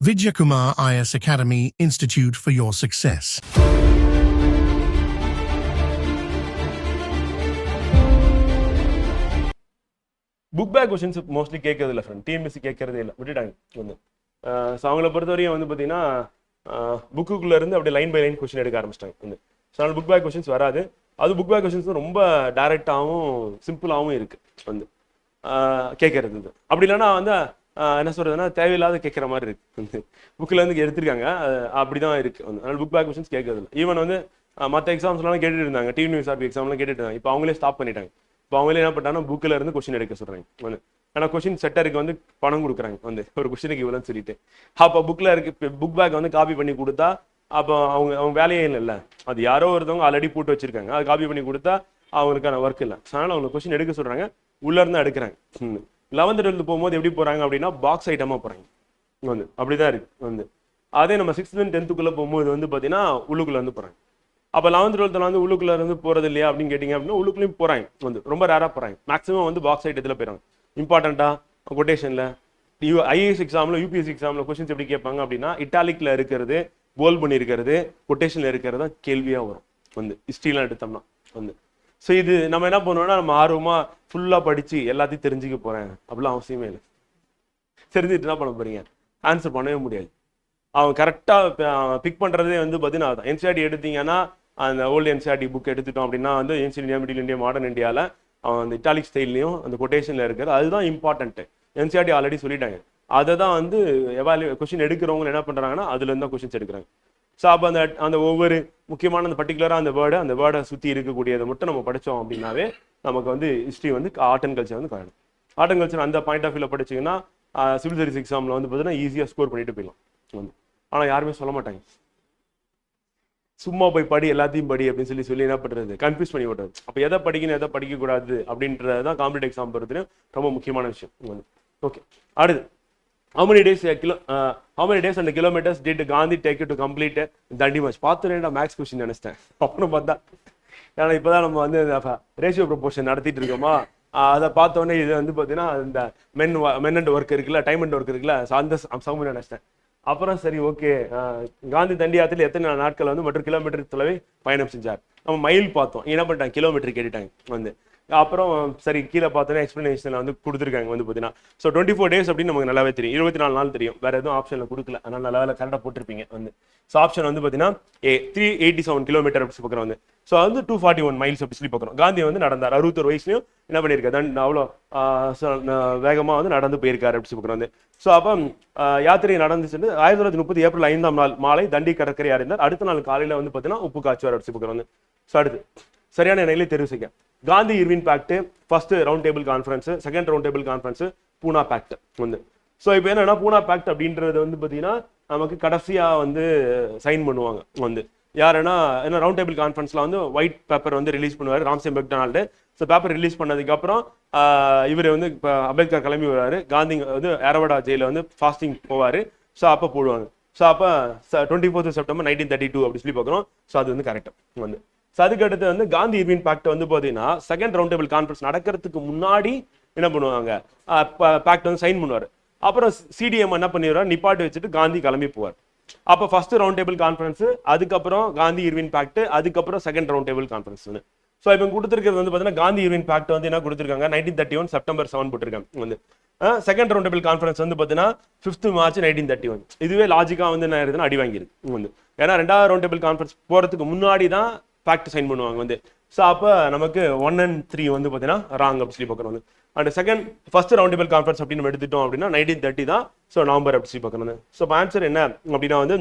Vidyakumar IS Academy Institute for your success. Book back questions mostly கேட்கறது இல்லை friend, டிஎம்எஸ்சி கேட்கறதே இல்லை, விட்டுட்டாங்க வந்து. ஸோ அவங்கள பொறுத்தவரையும் வந்து பார்த்தீங்கன்னா புக்குக்குள்ளே இருந்து அப்படியே லைன் பை லைன் கொஸ்டின் எடுக்க ஆரம்பிச்சிட்டாங்க வந்து. ஸோ அதனால் புக் பேக் கொஸ்டின்ஸ் வராது. அது புக் பேக் கொஸ்டின்ஸ் ரொம்ப டைரெக்டாகவும் சிம்பிளாகவும் இருக்குது வந்து கேட்கறது. இது அப்படி இல்லைன்னா வந்து என்ன சொல்கிறதுனா தேவையில்லாத கேட்குற மாதிரி இருக்குது வந்து. புக்கில் இருந்து எடுத்திருக்காங்க, அப்படி தான் இருக்குது வந்து. அதனால் புக் பேக் கொஸ்டின்ஸ் கேட்கறது இல்லை. ஈவன் வந்து மற்ற எக்ஸாம்ஸ்லாம் கேட்டுட்டு இருந்தாங்க, டிஎன்யூஎஸ்ஆர்பி எக்ஸாம்லாம் கேட்டுட்டு இருந்தாங்க. இப்போ அவங்களே ஸ்டாப் பண்ணிட்டாங்க. இப்போ அவங்களே என்ன பண்ணாங்கன்னா புக்கில் இருந்து கொஸ்டின் எடுக்க சொல்கிறாங்க வந்து. ஆனால் கொஸ்டின் செட்டருக்கு வந்து பணம் கொடுக்குறாங்க வந்து, ஒரு கொஸ்டினுக்கு இவ்வளோன்னு சொல்லிட்டு. அப்போ புக்கில் இருக்கு புக் பேக் வந்து காப்பி பண்ணி கொடுத்தா அப்போ அவங்க வேலையே இல்லைல்ல, அது யாரோ ஒருத்தவங்க ஆல்ரெடி போட்டு வச்சிருக்காங்க, அது காப்பி பண்ணி கொடுத்தா அவங்களுக்கான ஒர்க் இல்லை. அதனால் அவங்க கொஸ்டின் எடுக்க சொல்கிறாங்க, உள்ளேருந்து எடுக்கிறாங்க. 11th 12th போகும்போது எப்படி போகிறாங்க அப்படின்னா பாக்ஸ் ஐட்டமாக போகிறாங்க வந்து, அப்படி தான் இருக்குது வந்து. அதே நம்ம 6th and 10th போகும்போது வந்து பார்த்தீங்கன்னா உள்ளுக்குள்ளே வந்து போகிறாங்க. அப்போ 11th 12th வந்து உள்ளுக்குள்ளே இருந்து போகிறது இல்லையா அப்படின்னு கேட்டிங்க அப்படின்னா உள்ளுக்குள்ளேயும் போகிறாங்க வந்து, ரொம்ப ரேராக போகிறாங்க. மேக்ஸிமம் வந்து பாக்ஸ் ஐட்டத்தில் போயிடுறாங்க. இம்பார்ட்டண்ட்டாக கொட்டேஷனில் ஐஏஎஸ் எக்ஸாமில் யூபிஎஸ்சி எக்ஸாமில் கொஸ்டின்ஸ் எப்படி கேட்பாங்க அப்படின்னா இட்டாலிக்கில் இருக்கிறது, போல் பண்ணியிருக்கிறது, கொட்டேஷனில் இருக்கிறது தான் கேள்வியாக வரும் வந்து, ஹிஸ்ட்ரிலாம் எடுத்தோம்னா வந்து. ஸோ இது நம்ம என்ன பண்ணுவோம்னா நம்ம ஆர்வமாக ஃபுல்லாக படித்து எல்லாத்தையும் தெரிஞ்சுக்க போகிறேன் அப்படிலாம் அவசியமே இல்லை. தெரிஞ்சுட்டு என்ன பண்ண போகிறீங்க, ஆன்சர் பண்ணவே முடியாது. அவன் கரெக்டாக பிக் பண்ணுறதே வந்து பார்த்தீங்கன்னா அதுதான். என்சிஆர்டி எடுத்தீங்கன்னா அந்த ஓல்டு என்சிஆர்டி புக் எடுத்துட்டோம் அப்படின்னா வந்து ancient India, middle India, modern இந்தியாவில் அவன் அந்த இட்டாலிக் ஸ்டைல்லையும் அந்த கொட்டேஷனில் இருக்கிறது அதுதான் இம்பார்ட்டன்ட்டு. என்சிஆர்டி ஆல்ரெடி சொல்லிட்டாங்க. அதை தான் வந்து கொஸ்டின் எடுக்கிறவங்க என்ன பண்ணுறாங்கன்னா அதுலேருந்து தான் கொஸ்டின்ஸ் எடுக்கிறாங்க. ஸோ அப்போ அந்த ஒவ்வொரு முக்கியமான அந்த பர்டிகுலராக அந்த வேர்டை சுற்றி இருக்கக்கூடியதை மட்டும் நம்ம படித்தோம் அப்படின்னாவே நமக்கு வந்து ஹிஸ்ட்ரி வந்து ஆர்ட் அண்ட் கல்ச்சர் வந்து காணும். ஆர்ட் அண்ட் கல்ச்சர் அந்த பாயிண்ட் ஆஃப் வியூவில் படிச்சிங்கன்னா சிவில் சர்வீஸ் எக்ஸாமில் வந்து பார்த்தீங்கன்னா ஈஸியாக ஸ்கோர் பண்ணிட்டு போயிடலாம் வந்து. ஆனால் யாருமே சொல்ல மாட்டாங்க, சும்மா போய் படி எல்லாத்தையும் படி அப்படின்னு சொல்லி என்ன பண்ணுறது, கன்ஃபியூஸ் பண்ணி விடுறது. அப்போ எதை படிக்கணும் எதை படிக்கக்கூடாது அப்படின்றது தான் காம்படிட்டிவ் எக்ஸாம் பொறுத்தவரையும் ரொம்ப முக்கியமான விஷயம் வந்து. ஓகே, அடுத்து how many days and kilometers did Gandhi take to complete Dandi March? பார்த்துட்டேன்டா மேக்ஸ் கொஸ்டின் நினைச்சிட்டேன். அப்புறம் பார்த்தா ஏன்னா இப்போதான் நம்ம வந்து ரேஷியோ ப்ரொபோர்ஷன் நடத்திட்டு இருக்கோமா, அதை பார்த்தோன்னே இது வந்து பார்த்தீங்கன்னா இந்த மென் அண்ட் ஒர்க் இருக்குல்ல, டைம் அண்ட் ஒர்க் இருக்குல்ல, அந்த சமூகம் நினைச்சிட்டேன். அப்புறம் சரி ஓகே, காந்தி தண்டி யாத்திரையில் எத்தனை நாட்கள் வந்து மற்றும் கிலோமீட்டர் தொலைவை பயணம் செஞ்சார். நம்ம மைல் பார்த்தோம், என்ன பண்ணிட்டாங்க கிலோமீட்டர் கேட்டுட்டாங்க வந்து. அப்புறம் சரி கீழே பார்த்தோன்னா எக்ஸ்பிளனேஷனில் வந்து கொடுத்துருக்காங்க வந்து பார்த்தீங்கன்னா. ஸோ 24 days அப்படின்னு நமக்கு நல்லாவே தெரியும், 24 நாள் தெரியும், வேறு எதுவும் ஆப்ஷனில் கொடுக்கல, அதனால் நல்லா கரெக்டாக போட்டிருப்பீங்க வந்து. ஸோ ஆப்ஷன் வந்து பார்த்தீங்கன்னா 387 கிலோமீட்டர் அப்படி பார்க்குறோம் வந்து. ஸோ வந்து 241 மைல்ஸ் அப்படி சொல்லி பார்க்குறோம். காந்தி வந்து நடந்தார், 61 வயசுலையும் என்ன பண்ணியிருக்காரு, அவ்வளோ வேகமாக வந்து நடந்து போயிருக்காரு அப்படி பார்க்குறோம் வந்து. ஸோ அப்போ யாத்திரை நடந்துச்சு 1930 ஏப்ரல் 5ஆம் நாள் மாலை தண்டி கடற்கரை அறிந்தார். அடுத்த நாள் காலையில் வந்து பார்த்தீங்கன்னா உப்பு காய்ச்சுவார் அப்படி பார்க்குறோம் வந்து. ஸோ அடுத்து சரியான நிலையில தெரிவு செய்ய Gandhi Irwin pact, first round table conference, second round table conference, Poona pact வந்து. ஸோ இப்போ என்னன்னா பூனா பேக்ட் அப்படின்றது வந்து பார்த்தீங்கன்னா நமக்கு கடைசியாக வந்து சைன் பண்ணுவாங்க வந்து. யாருன்னா என்ன ரவுண்ட் டேபிள் கான்ஃபரன்ஸ்ல வந்து ஒயிட் பேப்பர் வந்து ரிலீஸ் பண்ணுவார் Ramsay MacDonald. So paper release பண்ணதுக்கப்புறம் இவர் வந்து இப்போ அம்பேத்கர் கிளம்பி வருவார். காந்தி வந்து ஏரவடா ஜெயிலில் வந்து ஃபாஸ்டிங் போவார். ஸோ அப்போ போடுவாங்க. ஸோ அப்போ 24th செப்டம்பர் 1932 அப்படி சொல்லி பார்க்குறோம். ஸோ அது வந்து கரெக்டாக வந்து. ஸோ அதுக்கு அடுத்து வந்து காந்தி இர்வின் பேக்ட் வந்து பார்த்தீங்கன்னா செகண்ட் ரவுண்ட் டேபிள் கான்ஃபரன்ஸ் நடக்கிறதுக்கு முன்னாடி என்ன பண்ணுவாங்க, பேக்ட் வந்து சைன் பண்ணுவார். அப்புறம் சிடிஎம் என்ன பண்ணிடுவார், நிப்பாட்டி வச்சுட்டு காந்தி கிளம்பி போவார். அப்போ ஃபர்ஸ்ட் ரவுண்ட் டேபிள் கான்ஃபரன்ஸ், அதுக்கப்புறம் காந்தி இர்வின் பேக்ட், அதுக்கப்புறம் second round table conference. So இப்போ கொடுத்துருக்கிறது வந்து பார்த்தீங்கன்னா காந்தி இர்வின் பேக்ட் வந்து என்ன கொடுத்துருக்காங்க 1931 செப்டம்பர் 7 போட்டிருக்காங்க வந்து. செகண்ட் ரவுண்ட் டேபிள் கான்ஃபரன்ஸ் வந்து பார்த்தீங்கன்னா 5th March 1931. இதுவே லாஜிக்காக வந்து என்ன ஆயிருதுன்னா அடி வாங்கிருக்கு வந்து. ஏன்னா 2வது ரவுண்ட் டேபிள் கான்ஃபரன்ஸ் போகிறதுக்கு முன்னாடி தான் பேக்ட் சைன் பண்ணுவாங்க வந்து. ஸோ அப்போ நமக்கு 1 and 3 வந்து பார்த்தீங்கன்னா ராங் அப்படி சொல்லி பார்க்குறோம் வந்து. And first round table conference அப்படின்னு நம்ம எடுத்துட்டோம் அப்படின்னா 1930 தான். ஸோ நவம்பர் அப்படி சொல்லி பார்க்குறோம். ஸோ இப்போ ஆன்சர் என்ன அப்படின்னா வந்து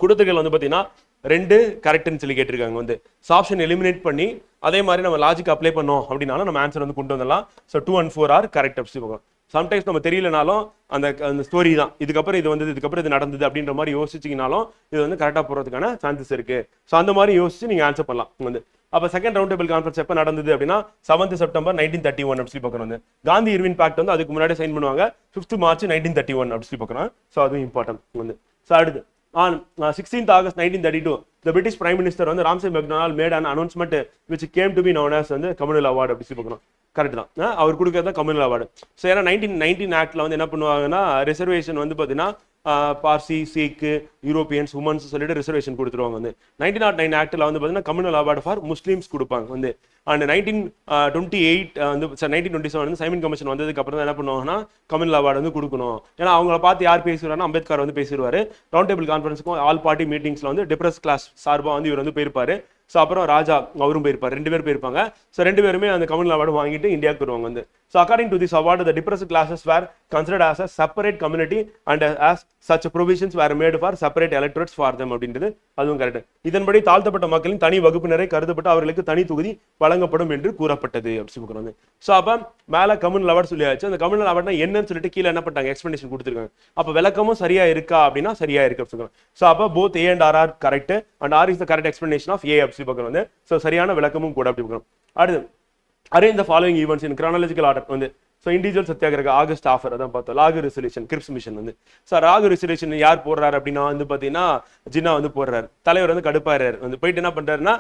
கொடுத்துகள் வந்து பார்த்தீங்கன்னா 2 கரெக்ட்னு சொல்லி கேட்டிருக்காங்க வந்து. ஸோ ஆப்ஷன் எலிமினேட் பண்ணி அதே மாதிரி நம்ம லாஜிக் அப்ளை பண்ணோம் அப்படின்னாலும் நம்ம ஆன்சர் வந்து கொண்டு வந்துடலாம். ஸோ 2 and 4 ஆர் கரெக்ட் அப்படி சொல்லி பார்க்குறோம். சம்டைம்ஸ் நம்ம தெரியலனாலும் அந்த ஸ்டோரி தான் இதுக்கப்புறம் இது வந்தது, இதுக்கப்புறம் இது நடந்தது அப்படின்ற மாதிரி யோசிச்சிங்கனாலும் இது வந்து கரெக்டாக போகிறதுக்கான சான்சஸ் இருக்கு. ஸோ அந்த மாதிரி யோசிச்சு நீங்கள் ஆன்சர் பண்ணலாம் வந்து. அப்போ செகண்ட் ரவுண்ட் டேபிள் கான்ஃபரன்ஸ் எப்போ நடந்தது அப்படின்னா 7th September 1931 அப்படி சொல்லி பார்க்குறோம் வந்து. காந்தி இர்வின் பேக்ட் வந்து அதுக்கு முன்னாடி சைன் பண்ணுவாங்க 5th March 1931 அப்படி சொல்லி பார்க்குறோம். ஸோ அதுவும் இம்பார்ட்டன்ட் வந்து. ஸோ அடுத்து on 16th August 1932 the British Prime Minister வந்து Ramsay MacDonald made an announcement which came to be known as வந்து கம்யூனல் அவார்டு அப்படி சொல்லி பார்க்குறோம். கரெக்ட் தான். அவர் கொடுக்கறது தான் கம்யூனல் அவார்டு. ஸோ ஏன்னா 1919 ஆக்ட்ல வந்து என்ன பண்ணுவாங்கன்னா ரிசர்வேஷன் வந்து பார்த்தீங்கன்னா பார்சி, சீக்கு, யூரோப்பியன்ஸ், உமன்ஸ் சொல்லிட்டு ரிசர்வேஷன் கொடுத்துருவாங்க. வந்து 1909 ஆக்டில் வந்து பார்த்தீங்கன்னா கம்யூனல் அவார்டு ஃபார் முஸ்லீம்ஸ் கொடுப்பாங்க வந்து. அண்ட் 1928 வந்து 1927 வந்து சைமன் கமிஷன் வந்ததுக்கு அப்புறம் தான் என்ன பண்ணுவாங்கன்னா கம்யூனல் அவார்டு வந்து கொடுக்கணும். ஏன்னா அவங்கள பார்த்து யார் பேசுவாருன்னா அம்பேத்கர் வந்து பேசிடுவாரு. ரவுண்ட் டேபிள் கான்ஃபரன்ஸுக்கும் ஆல் பார்ட்டி மீட்டிங்ஸ்ல வந்து டிப்ரஸ் கிளாஸ் சார்பாக வந்து இவர் வந்து போயிருப்பாரு. ஸோ அப்புறம் ராஜா அவரும் போயிருப்பார், 2 பேர் போயிருப்பாங்க. ஸோ 2 பேருமே அந்த கம்யூனல் அவார்டு வாங்கிட்டு இந்தியாவுக்கு வருவாங்க வந்து. So according to this award the depressed classes were considered as a separate community and as such provisions were made for separate electorates for them அப்படின்றது அதுவும் கரெக்ட். இதன்படி தாழ்த்தப்பட்ட மக்களின் தனி வகுப்பினரை கருதப்பட்டு அவர்களுக்கு தனி தொகுதி வழங்கப்படும் என்று கூறப்பட்டது அப்படி சொல்லி. ஸோ அப்போ மேலே கம்யூனல் அவார்டு சொல்லியாச்சு. அந்த கம்யூனல் அவார்ட்னா என்னன்னு சொல்லிட்டு கீழே என்ன பண்ணிட்டாங்க, எக்ஸ்பிளனேஷன் கொடுத்துருக்காங்க. அப்போ விளக்கமும் சரியா இருக்கா அப்படின்னா சரியா இருக்கு அப்படி சொல்லுவாங்க. ஸோ அப்போ both A and R are correct and R is the correct explanation of A அப்படி பார்க்கணும் வந்து. ஸோ சரியான விளக்கமும் கூட அப்படி பார்க்கணும். அடுத்து arrange the following events in chronological order வந்து. So individual satyagraha August offer அதான் பார்த்தோம். லாகு ரெசல்யூஷன் கிரிப்ஸ் மிஷன் வந்து. ஸோ லாகு ரெசல்யூஷன் யார் போடுறாரு அப்படின்னா வந்து பார்த்தீங்கன்னா ஜின்னா வந்து போடுறாரு. தலைவர் வந்து கடுப்பாரு வந்து போயிட்டு என்ன பண்றாருன்னா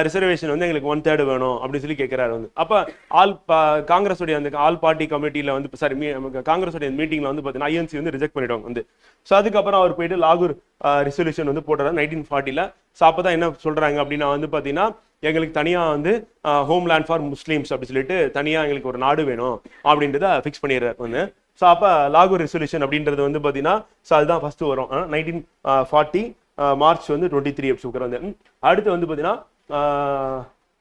ரிசர்வேஷன் வந்து எங்களுக்கு 1/3 வேணும் அப்படின்னு சொல்லி கேட்கிறாரு வந்து. அப்போ காங்கிரஸுடைய அந்த ஆல் பார்ட்டி கமிட்டியில் வந்து சாரி காங்கிரஸுடைய மீட்டிங்ல வந்து பார்த்தீங்கன்னா ஐஎன்சி வந்து ரிஜெக்ட் பண்ணிடுவாங்க வந்து. ஸோ அதுக்கப்புறம் அவர் போயிட்டு லாகூர் ரெசல்யூஷன் வந்து போடுறாரு 1940ல. ஸோ அப்போ தான் என்ன சொல்றாங்க அப்படின்னா வந்து பார்த்தீங்கன்னா எங்களுக்கு தனியாக வந்து ஹோம்லேண்ட் ஃபார் முஸ்லீம்ஸ் அப்படி சொல்லிட்டு தனியாக எங்களுக்கு ஒரு நாடு வேணும் அப்படின்றத ஃபிக்ஸ் பண்ணிடுறாரு வந்து. ஸோ அப்போ லாகூர் ரெசல்யூஷன் அப்படின்றது வந்து பார்த்தீங்கன்னா ஸோ அதுதான் ஃபர்ஸ்ட் வரும் 1940 மார்ச் வந்து 23 அப்படி சொல்கிறாங்க வந்து. அடுத்து வந்து பார்த்தீங்கன்னா